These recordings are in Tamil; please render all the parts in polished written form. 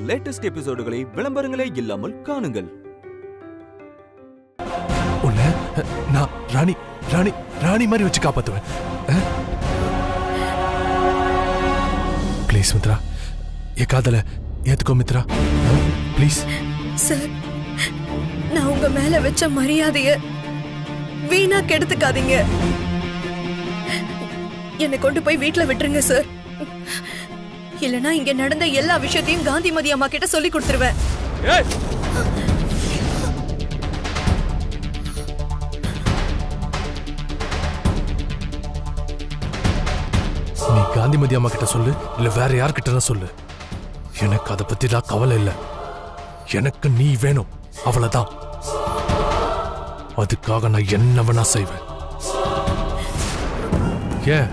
லேட்டஸ்ட் எபிசோடுகளை விளம்பரங்களே இல்லாமல் காணுங்கள். உன்னை நான் ராணி ராணி ராணி மாதிரி வச்சு காப்பாத்துவேன். ப்ளீஸ் மித்ரா, என் காதல ஏத்துக்கோ மித்ரா, ப்ளீஸ். சார், நான் உங்க மேல வச்ச மரியாதைய வீணா கெடுத்துக்காதீங்க. என்னை கொண்டு போய் வீட்டுல விட்டுருங்க சார். இல்லனா இங்க நடந்த எல்லா விஷயத்தையும் காந்திமதி அம்மா கிட்ட சொல்லி கொடுத்துருவேன். நீ காந்திமதி அம்மா கிட்ட சொல்லு, இல்ல வேற யார்கிட்ட சொல்லு. எனக்கு அதை பத்தி தான் கவலை இல்ல. எனக்கு நீ வேணும், அவ்வளவுதான். அதுக்காக நான் என்ன வேணா செய்வேன். ஏன்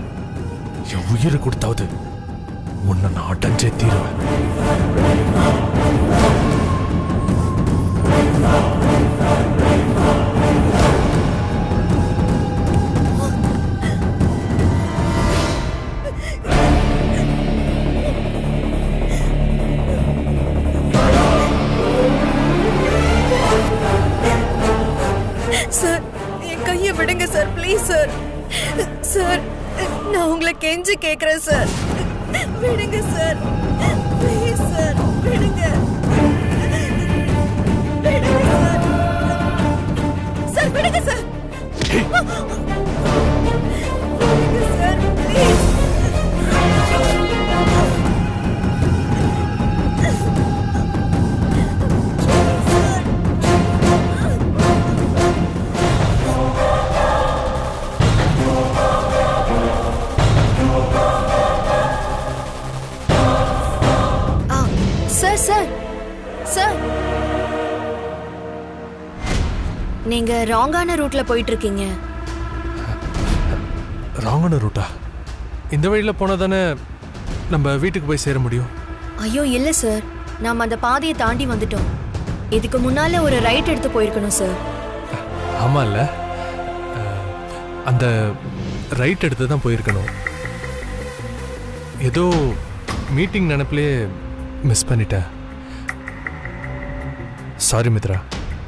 என் உயிரை கொடுத்தாவது உன்னை நான் அடைஞ்சே தீருவேன். சார், என் கையை விடுங்க சார், ப்ளீஸ் சார். சார், நான் உங்களை கெஞ்சி கேக்குறேன் சார், விடுங்க சார், ப்ளீஸ் சார், விடுங்க. விடுங்க சார். சார், விடுங்க சார். விடுங்க சார், ப்ளீஸ். சார், சார், நீங்க ராங்கான ரூட்ல போயிட்டு இருக்கீங்க. ராங்கான ரூட்டா? இந்த வழியில போனா தானே நம்ம வீட்டுக்கு போய் சேர முடியும். ஐயோ இல்ல சார், நாம அந்த பாதையை தாண்டி வந்துட்டோம். இதுக்கு முன்னால ஒரு ரைட் எடுத்து போயிருக்கணும் சார். ஆமா இல்ல, அந்த ரைட் எடுத்து தான் போயிருக்கணும். ஏதோ மீட்டிங் நினைப்பிலே மிஸ் பண்ணிட்டேன். சாரி மித்ரா,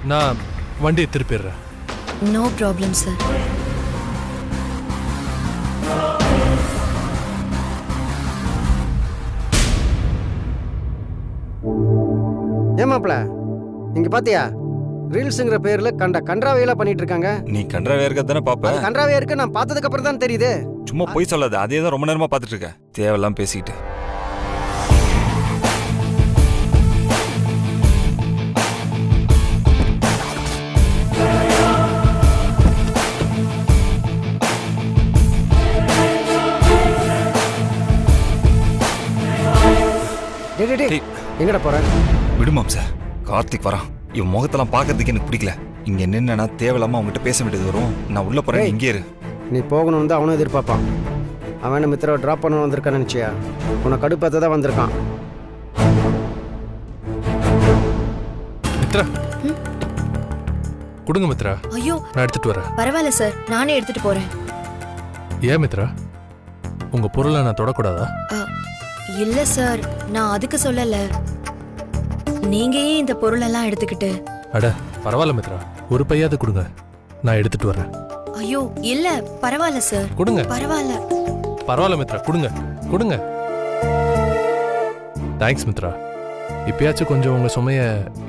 நான் வண்டியை திருப்பிடுறேன். No problem sir. ஏமாப்ல, இங்க பாத்தியா? ரீல்ஸ்ங்கிற பேர்ல கன்றாவையெல்லாம் பண்ணிட்டு இருக்காங்க. நீ கன்றாவையா இருக்க தானே பாப்ப? கன்றாவையா இருக்கு, நான் பார்த்ததுக்கு அப்புறம் தான் தெரியுது. சும்மா போய் சொல்லாத, அதே தான் ரொம்ப நேரமா பார்த்துட்டு இருக்க. தேவையெல்லாம் பேசிக்கிட்டு. எங்கடா போற? விடுமாம் சார், கார்த்திக் வரான். இவன் முகத்தெல்லாம் பார்க்கறதுக்கு எனக்கு பிடிக்கல. இங்க என்னன்னா தேவையில்லாம அவங்ககிட்ட பேச வேண்டியது வரும். நான் உள்ள போறேன், இங்கே இரு. நீ போகணும் தான் அவனும் எதிர்பார்ப்பான். அவன் மித்ராவை ட்ராப் பண்ண வந்திருக்கான்னு நினைச்சியா? உன்னை கடுப்பாத்த தான் வந்திருக்கான். மித்ரா, கொடுங்க மித்ரா. ஐயோ, நான் எடுத்துட்டு வரேன். பரவாயில்ல சார், நானே எடுத்துட்டு போறேன். ஏன் மித்ரா, உங்க பொருளை நான் தொடக்கூடாதா? இல்ல சார், நான் அதுக்கு சொல்லல. நீங்க ஏன் இந்த பொருளெல்லாம் எடுத்துக்கிட்டு? அட பரவாயில்ல மித்ரா, ஒரு பையாவது கொடுங்க, நான் எடுத்துட்டு வரேன். ஐயோ இல்ல, பரவாயில்ல சார், கொடுங்க. பரவாயில்ல பரவாயில்ல மித்ரா, கொடுங்க கொடுங்க. தேங்க்ஸ் மித்ரா, இப்பயாச்சும் கொஞ்சம் உங்க சுமைய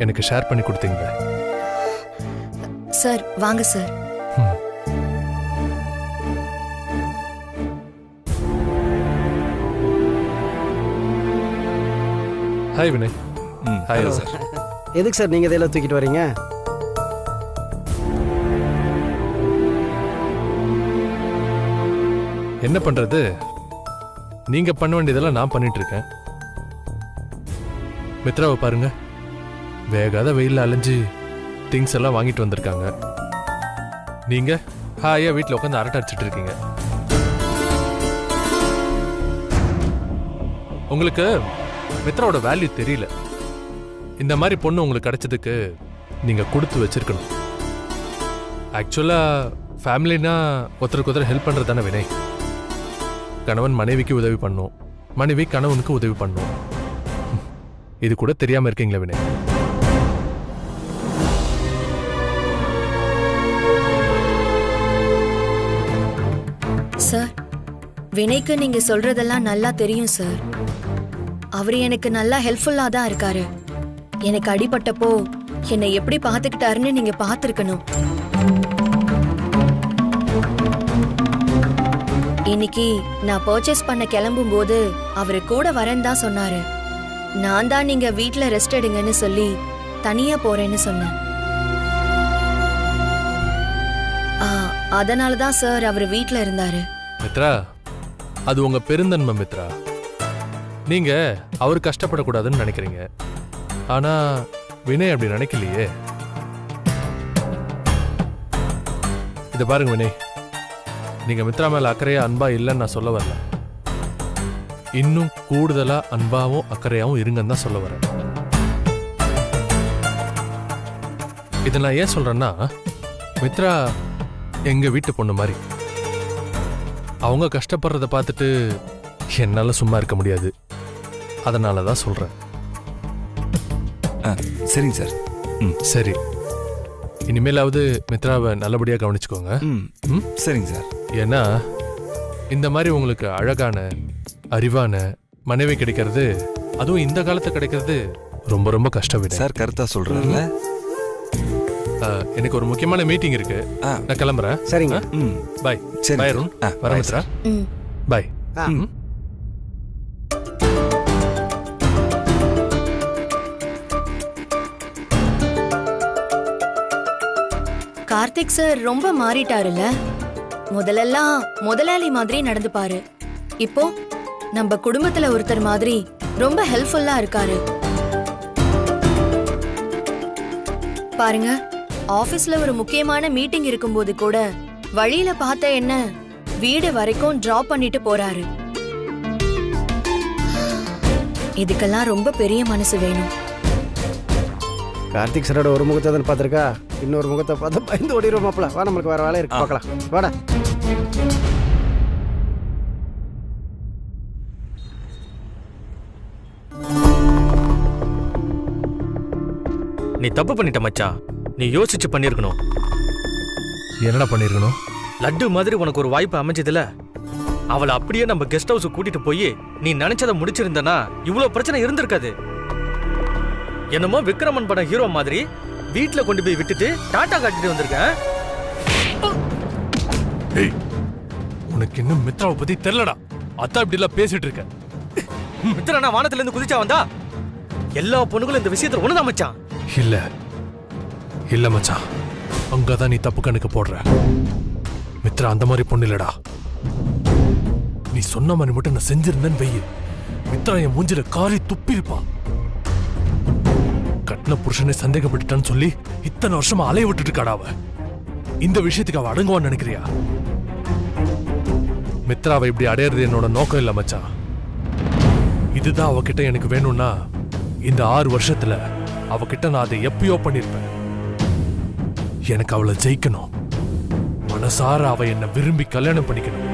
எனக்கு ஷேர் பண்ணி கொடுத்தீங்க சார். வாங்க sir. Hi Vinay. Hi sir. எதுக்கு சார் நீங்க இதெல்லாம் தூக்கிட்டு வரீங்க? என்ன பண்றது, நீங்க பண்ண வேண்டியதெல்லாம் நான் பண்ணிட்டு இருக்கேன். மித்ராவை பாருங்க, வேகாத வெயில்ல அலைஞ்சு திங்ஸ் எல்லாம் வாங்கிட்டு வந்திருக்காங்க. நீங்க ஹாயா வீட்டில் உட்காந்து அரட்டை அடிச்சிட்டு இருக்கீங்க. உங்களுக்கு மித்ராவோட வேல்யூ தெரியல. இந்த மாதிரி பொண்ணு உங்களுக்கு கிடைச்சதுக்கு நீங்க கொடுத்து வச்சிருக்கணும். ஆக்சுவலா ஃபேமிலினா ஒருத்தருக்கு ஒருத்தர் ஹெல்ப் பண்றது தானே வினய். கணவன் மனைவிக்கு உதவி பண்ணும், மனைவி கணவனுக்கு உதவி பண்ணும். இது கூட தெரியாம இருக்கீங்களா வினய்? சார், வினய்க்கு நீங்க சொல்றதெல்லாம் நல்லா தெரியும் சார். அவரு எனக்கு நல்லா ஹெல்ப்ஃபுல்லா தான் இருக்காரு. எனக்கு அடிபட்டப்போ என்னை எப்படி பாத்துக்கிட்டாருன்னு நீங்க பாத்துருக்கணும். இன்னைக்கு நான் பர்ச்சேஸ் பண்ண கிளம்பும் போது அவரு கூட வரேன்னு தான் சொன்னாரு. நான் தான் நீங்க வீட்ல ரெஸ்ட் எடுங்கன்னு சொல்லி தனியா போறேன்னு சொன்னேன். அதனாலதான் சார் அவர் வீட்ல இருந்தாரு. மித்ரா, அது உங்க பெருந்தன்மை மித்ரா. நீங்க அவர் கஷ்டப்படக்கூடாதுன்னு நினைக்கிறீங்க. ஆனா வினய் அப்படி நினைக்கலையே. இத பாருங்க வினய், நீங்க மித்ரா மேல அக்கறையா அன்பா இல்லைன்னு நான் சொல்ல வரல. இன்னும் கூடுதலா அன்பாவும் அக்கறையாவும் இருங்கன்னு தான் சொல்ல வரேன். இதை நான் ஏன் சொல்றேன்னா, மித்ரா எங்க வீட்டு பொண்ணு மாதிரி. அவங்க கஷ்டப்படுறத பார்த்துட்டு என்னால சும்மா இருக்க முடியாது. அதனால தான் சொல்றேன். சரிங்க சார். சரி, இனிமேலாவது மித்ராவை நல்லபடியா கவனிச்சுக்கோங்க. சரிங்க சார். ஏன்னா இந்த மாதிரி உங்களுக்கு அழகான அறிவான மனைவி கிடைக்கிறது, அதுவும் இந்த காலத்துல கிடைக்கிறது ரொம்ப ரொம்ப கஷ்டம். விட சார் கருத்தா சொல்றேன்ல. எனக்கு ஒரு முக்கியமான மீட்டிங் இருக்கு, நான் கிளம்புறேன். சரிங்க. பாய். சரி. பாய் அருண். வரேன் மித்ரா. பாய். கார்த்திக் சார் ரொம்ப மாறிட்டாருல்ல. முதலெல்லாம் முதலாளி மாதிரி நடந்துப்பாரு. இப்போ நம்ம குடும்பத்துல ஒருத்தர் மாதிரி ரொம்ப ஹெல்ப்ஃபுல்லா இருக்காரு. பாருங்க, ஆபீஸ்ல ஒரு முக்கியமான மீட்டிங் இருக்கும்போது கூட வழியில பார்த்த என்ன வீடு வரைக்கும் டிராப் பண்ணிட்டு போறாரு. இதுக்கெல்லாம் ரொம்ப பெரிய மனசு வேணும். கார்த்திக் சாரோட ஒரு முகத்தை தான் பார்த்துருக்கா, இன்னொரு முகத்தை பார்த்து பயந்து ஓடிடுவோம். மாப்பிள வா, நம்மளுக்கு வேற வேலை இருக்கு, பார்க்கலாம். வாடா. நீ தப்பு பண்ணிட்ட மச்சான். நீ யோசிச்சு பண்ணிருக்கணும். என்னடா பண்ணிருக்கணும்? லட்டு மாதிரி உனக்கு ஒரு வாய்ப்பு அமைஞ்சதுல, அவளை அப்படியே நம்ம கெஸ்ட் ஹவுஸ் கூட்டிட்டு போய் நீ நினைச்சதை முடிச்சிருந்தனா இவ்வளவு பிரச்சனை இருந்திருக்காது. என்னமோ விக்ரமன் படம் ஹீரோ மாதிரி வீட்டுல கொண்டு போய் விட்டுட்டு டாட்டா காட்டிட்டு வந்திருக்கேன். உனக்கு இன்னும் மித்ராவை பத்தி தெரியலடா. அத்தா இப்படி எல்லாம் பேசிட்டு இருக்க. மித்ரா வானத்துல இருந்து குதிச்சா வந்தா? எல்லா பொண்ணுகளும் இந்த விஷயத்துல ஒண்ணுதான் மச்சான். இல்ல இல்ல மச்சான், அங்கதான் நீ தப்பு கணக்கு போடுற. மித்ரா அந்த மாதிரி பொண்ணு இல்லடா. நீ சொன்ன மாதிரி மட்டும் நான் செஞ்சிருந்தேன்னு வெய்ய, மித்ரா என் மூஞ்சில காரி துப்பிருப்பான். கட்டின புருஷனை சந்தேகப்பட்டுட்டான்னு சொல்லி இத்தனை வருஷமா அலைய விட்டுட்டு இருக்காடா அவ. இந்த விஷயத்துக்கு அவ அடங்குவான்னு நினைக்கிறியா? மித்ராவை இப்படி அடையிறது என்னோட நோக்கம் இல்ல மச்சான். இதுதான் அவகிட்ட எனக்கு வேணும்னா இந்த 6 வருஷத்துல அவகிட்ட நான் அதை எப்பயோ பண்ணிருப்பேன். எனக்கு அவளை ஜெயிக்கணும். மனசார அவ என்ன விரும்பி கல்யாணம் பண்ணிக்கணும்.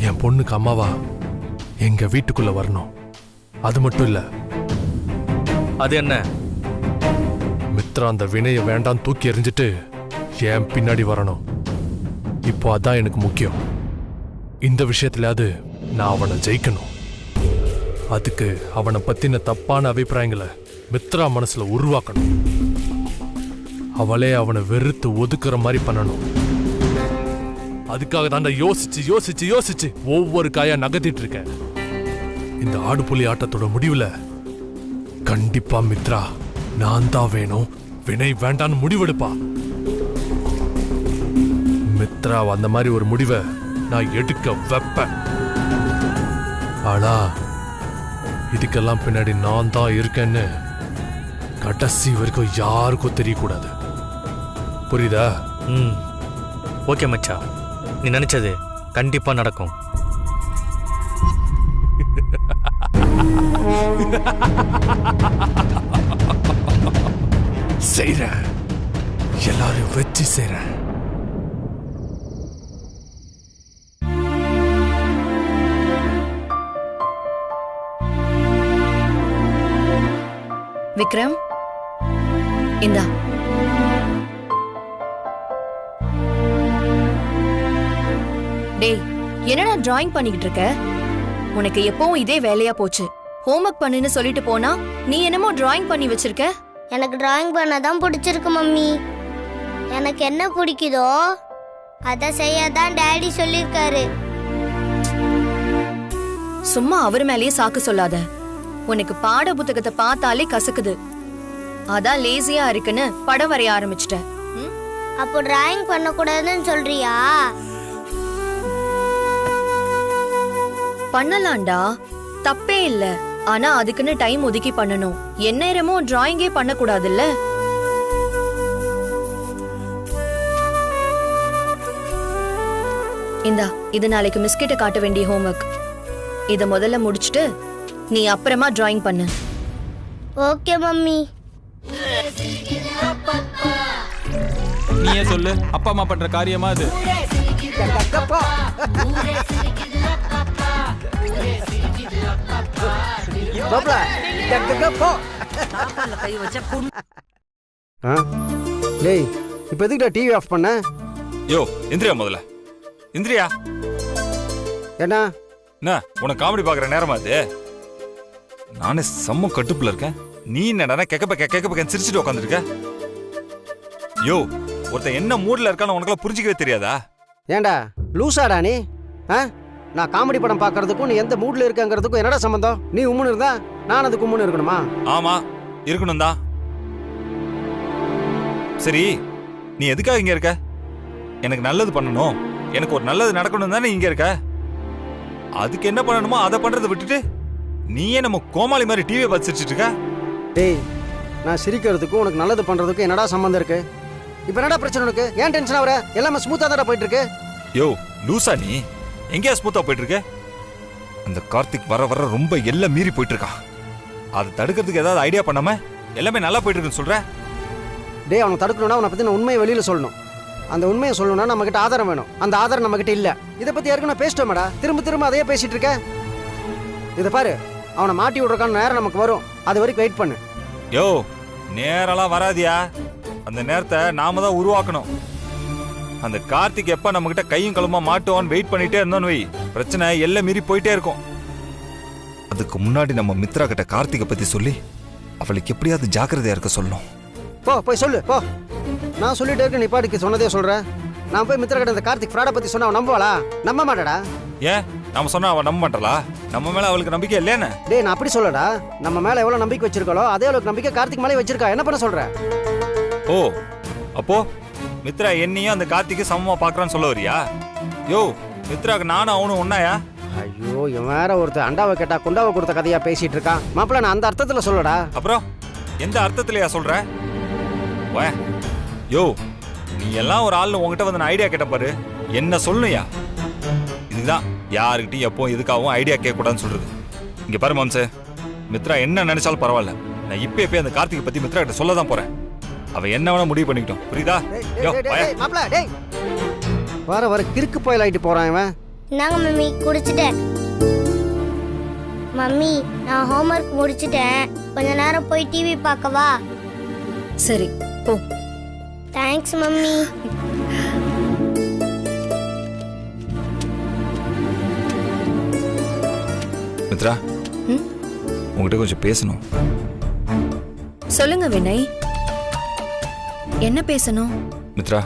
என் பொண்ணுக்கு அம்மாவா எங்க வீட்டுக்குள்ள வரணும். அது மட்டும் இல்ல, அது என்ன? மித்ரா அந்த வினைய வேண்டாம் தூக்கி எறிஞ்சிட்டு என் பின்னாடி வரணும். இப்போ அதான் எனக்கு முக்கியம். இந்த விஷயத்துலயாவது நான் அவனை ஜெயிக்கணும். அதுக்கு அவனை பத்தின தப்பான அபிப்பிராயங்களை மித்ரா மனசுல உருவாக்கணும். அவளே அவனை வெறுத்து ஒதுக்குற மாதிரி பண்ணணும். அதுக்காக தான் யோசிச்சு யோசிச்சு யோசிச்சு ஒவ்வொரு காயா நகர்த்திட்டு இருக்கேன். இந்த ஆடு புலி ஆட்டத்தோட முடிவுல கண்டிப்பா மித்ரா நான் தான் வேணும், வினை வேண்டான்னு முடிவெடுப்பா. மித்ரா அந்த மாதிரி ஒரு முடிவை நான் எடுக்க வைப்பேன். ஆனா இதுக்கெல்லாம் பின்னாடி நான் தான் இருக்கேன்னு கடைசி வரைக்கும் யாருக்கும் தெரியக்கூடாது. புரியுதா? ஓகே மச்சான், நீ நினைச்சது கண்டிப்பா நடக்கும். செய்றேன், எல்லாரும் வச்சு செய்றேன். விக்ரம் இந்தா. டேய், என்னடா டிராயிங் பண்ணிக்கிட்டு இருக்க? உனக்கு எப்பவும் இதே வேலையா போச்சு. ஹோம்வொர்க் பண்ணுன்னு சொல்லிட்டு போனா நீ என்னமோ டிராயிங் பண்ணி வச்சிருக்க. எனக்கு டிராயிங் பண்ண தான் பிடிச்சிருக்கு மம்மி. எனக்கு என்ன பிடிக்குதோ அதை செய்யதான் டாடி சொல்லியிருக்காரு. சும்மா அவர் மேலேயே சாக்கு சொல்லாத. உனக்கு பாட புத்தகத்தை பார்த்தாலே கசக்குது. அதான் லேசியா இருக்குன்னு படம் வரைய ஆரம்பிச்சிட்ட. அப்போ டிராயிங் பண்ணக்கூடாதுன்னு சொல்றியா? பண்ணலாம்டா, தப்பே இல்ல. ஆனா அதுக்குன்னு டைம் ஒதுக்கி பண்ணணும். எந்நேரமும் டிராயிங்கே பண்ணக்கூடாதுல்ல. இந்தா, இது நாளைக்கு மிஸ்கிட்ட காட்ட வேண்டிய ஹோம்வொர்க். இத முதல்ல முடிச்சிட்டு நீ அப்புறமா டிராயிங் பண்ணு. Okay mummy. நீயே சொல்லு, அப்பா அம்மா பண்ற காரியமா அது? டேய், இப்போ எதுக்குடா டிவி ஆஃப் பண்ண? யோ இந்திரியா, முதல்ல இந்திரியா. என்ன என்ன உனக்கு காமெடி பார்க்குற நேரமா அது? நானே செம்ம கட்டுப்புல இருக்கேன். நீ என்னடா கேட்க சிரிச்சுட்டு உட்காந்துருக்க? யோ, ஒருத்தன் என்ன மூட்ல இருக்கான்னு உனக்குலாம் புரிஞ்சிக்கவே தெரியாதா? ஏண்டா லூசாடா நீ? நான் காமெடி படம் பார்க்கறதுக்கும் நீ எந்த மூட்ல இருக்கங்கிறதுக்கும் என்னடா சம்பந்தம்? நீ உம்முன்னு இருந்தா நான் அதுக்கு உம்முன்னு இருக்கணுமா? ஆமா, இருக்கணும் தான். சரி, நீ எதுக்காக இங்க இருக்க? எனக்கு நல்லது பண்ணணும், எனக்கு ஒரு நல்லது நடக்கணும் தானே இங்க இருக்க. அதுக்கு என்ன பண்ணணுமோ அதை பண்றதை விட்டுட்டு நீயே நம்ம கோமாளி மாதிரி டிவியை பார்த்து சிரிச்சிட்டு இருக்க. டேய், நான் சிரிக்கிறதுக்கும் உனக்கு நல்லது பண்றதுக்கும் என்னடா சம்பந்தம் இருக்கு? இப்போ என்னடா பிரச்சனை உனக்கு? ஏன் டென்ஷன் ஆகுற? எல்லாமே ஸ்மூத்தா தான் போயிட்டு இருக்கு. யோ லூசா, நீ எங்கேயா ஸ்மூத்தா போயிட்டு இருக்க? அந்த கார்த்திக் வர வர ரொம்ப எல்லாம் மீறி போயிட்டு இருக்கான். அதை தடுக்கிறதுக்கு ஏதாவது ஐடியா பண்ணாம எல்லாமே நல்லா போயிட்டு இருக்குன்னு சொல்ற. டேய், அவனை தடுக்கணும்னா அவனை பத்தி நான் உண்மையை வெளியில சொல்லணும். அந்த உண்மையை சொல்லணும்னா நம்ம கிட்ட ஆதாரம் வேணும். அந்த ஆதாரம் நம்ம கிட்ட இல்ல. இதை பத்தி ஏற்கனவே பேசிட்டோம்டா, திரும்ப அதையே பேசிட்டு இருக்க. இதை பாரு, அவனை மாட்டி விடுறக்கான நேரம் நமக்கு வரும். அது வரைக்கும் வெயிட் பண்ணு. யோ, நேரெல்லாம் வராதியா. அந்த நேரத்தை நாம தான் உருவாக்கணும். அந்த கார்த்திக் எப்ப நம்ம கிட்ட கையும் களுமா மாட்டுவான்னு வெயிட் பண்ணிட்டே இருந்தோன்னு வை, பிரச்சனை எல்லாம் மீறி போயிட்டே இருக்கும். அதுக்கு முன்னாடி நம்ம மித்ரா கிட்ட கார்த்திகை பத்தி சொல்லி அவளுக்கு எப்படியாவது ஜாக்கிரதையா இருக்க சொல்லணும். போய் சொல்லு போ. நான் சொல்லிட்டே இருக்க, நீ பாட்டுக்கு சொன்னதே சொல்ற. நான் போய் மித்ரா கிட்ட இந்த கார்த்திக் ஃப்ராட பத்தி சொன்னா அவன் நம்புவாளா? நம்ப மாட்டாடா. ஏன் நாம சொன்னா அவன் நம்ப மாட்டலா? நம்ம மேல அவளுக்கு நம்பிக்கை இல்லையானே? டேய், நான் அப்படி சொல்லடா. நம்ம மேல எவ்வளவு நம்பிக்கை வச்சிருக்காளோ அதே அளவுக்கு நம்பிக்கை கார்த்திக் மேலே வச்சிருக்கா. என்ன பண்ண சொல்ற? ஓ, அப்போ மித்ரா என்னையும் அந்த கார்த்திக்கு சமமா பாக்குறான்னு சொல்ல வரியா? யோ, மித்ராக்கு நானும் அவனும் ஒன்னாயா? ஐயோ, இவன் வேற ஒருத்தர் அண்டாவை கேட்டா குண்டாவை கொடுத்த கதையா பேசிட்டு இருக்கான். மாப்பிள்ள, நான் அந்த அர்த்தத்துல சொல்லடா. அப்புறம் எந்த அர்த்தத்திலயா சொல்ற? யோ, நீ எல்லாம் ஒரு ஆள்னு உங்ககிட்ட வந்து நான் ஐடியா கேட்ட பாரு, என்ன சொல்லணுயா? இதுதான் யாருக்கிட்டையும் எப்போ எதுக்காகவும் ஐடியா கேட்கக்கூடாதுன்னு சொல்றது. இங்க பாரு மாம்சே, மித்ரா என்ன நினைச்சாலும் பரவாயில்ல, நான் இப்ப அந்த கார்த்திகை பத்தி மித்ரா கிட்ட சொல்ல தான் போறேன். அவ என்ன வேணா முடிவு பண்ணிக்கிட்டோம், புரியுதா? மாப்பிள்ள, டேய், வர கிறுக்கு போயில் ஆயிட்டு போறான் இவன். இந்தாங்க மம்மி, குடிச்சிட்டேன். மம்மி, நான் ஹோம்வொர்க் முடிச்சிட்டேன். கொஞ்ச நேரம் போய் டிவி பார்க்கவா? சரி, போ. Thanks mummy. மித்ரா, உங்ககிட்ட கொஞ்சம் பேசணும். சொல்லுங்க வினய், என்ன பேசணும்? மித்ரா,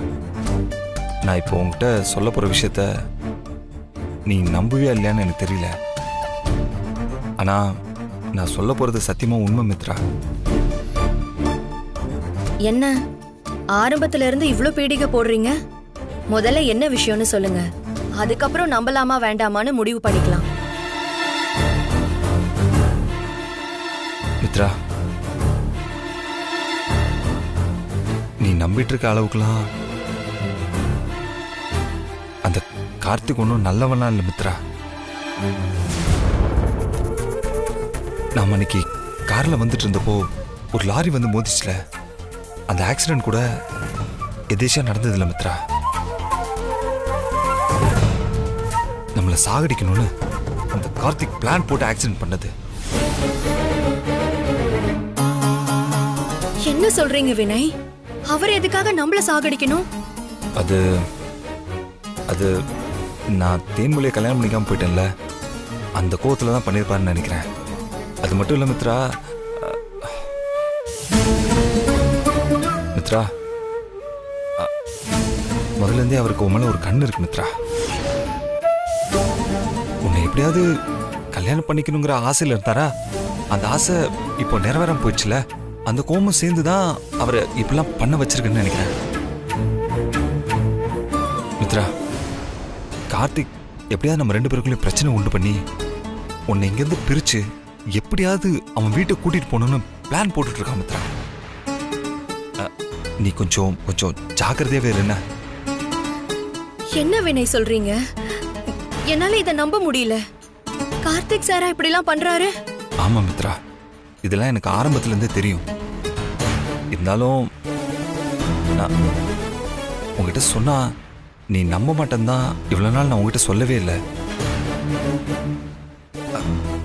நான் இப்போ உங்ககிட்ட சொல்ல போற விஷயத்த நீ நம்புவியா இல்லையான்னு எனக்கு தெரியல. ஆனா நான் சொல்ல போறது சத்தியமா உண்மை மித்ரா. என்ன ஆரம்பத்துல இருந்து இவ்ளோ பீடிகை போடுறீங்க? முதல்ல என்ன விஷயம்னு சொல்லுங்க, அதுக்கப்புறம் நம்பலாமா வேண்டாமான்னு முடிவு பண்ணிக்கலாம். மித்ரா, நீ நம்பிட்டு இருக்க அளவுக்குலாம் அந்த கார்த்திக் ஒன்றும் நல்லவனா இல்லை மித்ரா. நாம அன்னைக்கு கார்ல வந்துட்டு இருந்தப்போ ஒரு லாரி வந்து மோதிச்சுல, அந்த ஆக்சிடென்ட் கூட எதேச்சியா நடந்ததில்ல மித்ரா. நம்மளை சாகடிக்கணும்னு அந்த கார்த்திக் பிளான் போட்டு ஆக்சிடென்ட் பண்ணது. என்ன சொல்றீங்க வினய்? அவர் எதுக்காக நம்மள சாகடிக்கணும்? அது அது நான் தேன்மொழியை கல்யாணம் பண்ணிக்காம போயிட்டேன்ல, அந்த கோவத்துல தான் பண்ணியிருப்பாருன்னு நினைக்கிறேன். அது மட்டும் இல்லை மித்ரா, மித்ரா முதல்ல இருந்தே அவருக்கு உன் மேல ஒரு கண்ணு இருக்கு மித்ரா. உன்னை எப்படியாவது கல்யாணம் பண்ணிக்கணுங்கிற ஆசையில் இருந்தாரா, அந்த ஆசை இப்போ நிறைவேறாம போயிடுச்சுல, அந்த கோபம் சேர்ந்து தான் அவரை இப்படிலாம் பண்ண வச்சிருக்குன்னு நினைக்கிறேன். மித்ரா, கார்த்திக் எப்படியாவது நம்ம 2 பேருக்குள்ளேயும் பிரச்சனை உண்டு பண்ணி உன்னை இங்கேருந்து பிரிச்சு எப்படியாவது அவன் வீட்டை கூட்டிட்டு போகணும்னு பிளான் போட்டுட்டு இருக்கான் மித்ரா. நீ கொஞ்சம் ஜாக்கிரதையாவே இருஎன்ன. என்ன வினய் சொல்றீங்க? என்னால இதை நம்ப முடியல. கார்த்திக் சாரா இப்படிலாம் பண்றாரு? ஆமா மித்ரா, இதெல்லாம் எனக்கு ஆரம்பத்துல இருந்தே தெரியும். இருந்தாலும் நான் உங்ககிட்ட சொன்னா நீ நம்ப மாட்டேன்தான் இவ்வளவு நாள் நான் உங்ககிட்ட சொல்லவே இல்லை.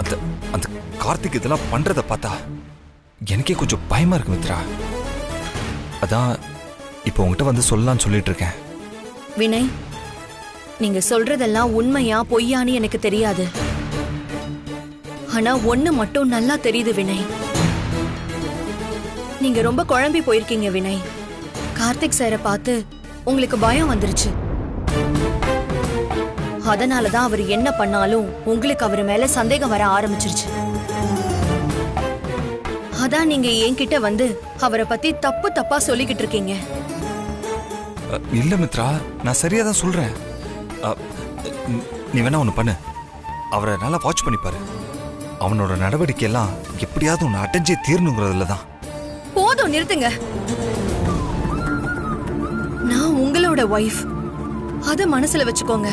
அந்த அந்த கார்த்திக் இதெல்லாம் பண்றத பார்த்தா எனக்கே கொஞ்சம் பயமா இருக்கு மித்ரா. அதான் இப்போ உங்ககிட்ட வந்து சொல்லலாம்னு சொல்லிட்டு இருக்கேன். வினய், நீங்க சொல்றதெல்லாம் உண்மையா பொய்யான்னு எனக்கு தெரியாது. ஆனா ஒண்ணு மட்டும் நல்லா தெரியுது வினய். நீங்க ரொம்ப குழம்பி போயிருக்கீங்க வினய். கார்த்திக் சாரை பார்த்து உங்களுக்கு பயம் வந்துருச்சு. அதனாலதான் அவர் என்ன பண்ணாலும் உங்களுக்கு அவர் மேல சந்தேகம் வர ஆரம்பிச்சிருச்சு. அதான் நீங்க என்கிட்ட வந்து அவரை பத்தி தப்பா சொல்லிக்கிட்டு இருக்கீங்க. இல்ல மித்ரா, நான் சரியா தான் சொல்றேன். நீ வேணா ஒண்ணு பண்ணு, அவரை நல்லா வாட்ச் பண்ணி பாரு. அவனோட நடவடிக்கை எல்லாம் எப்படியாவது ஒன்னு அடைஞ்சே தீரணுங்கிறதுல தான். போதும், நிறுத்துங்க. நான் உங்களோட வைஃப், அத மனசுல வச்சுக்கோங்க.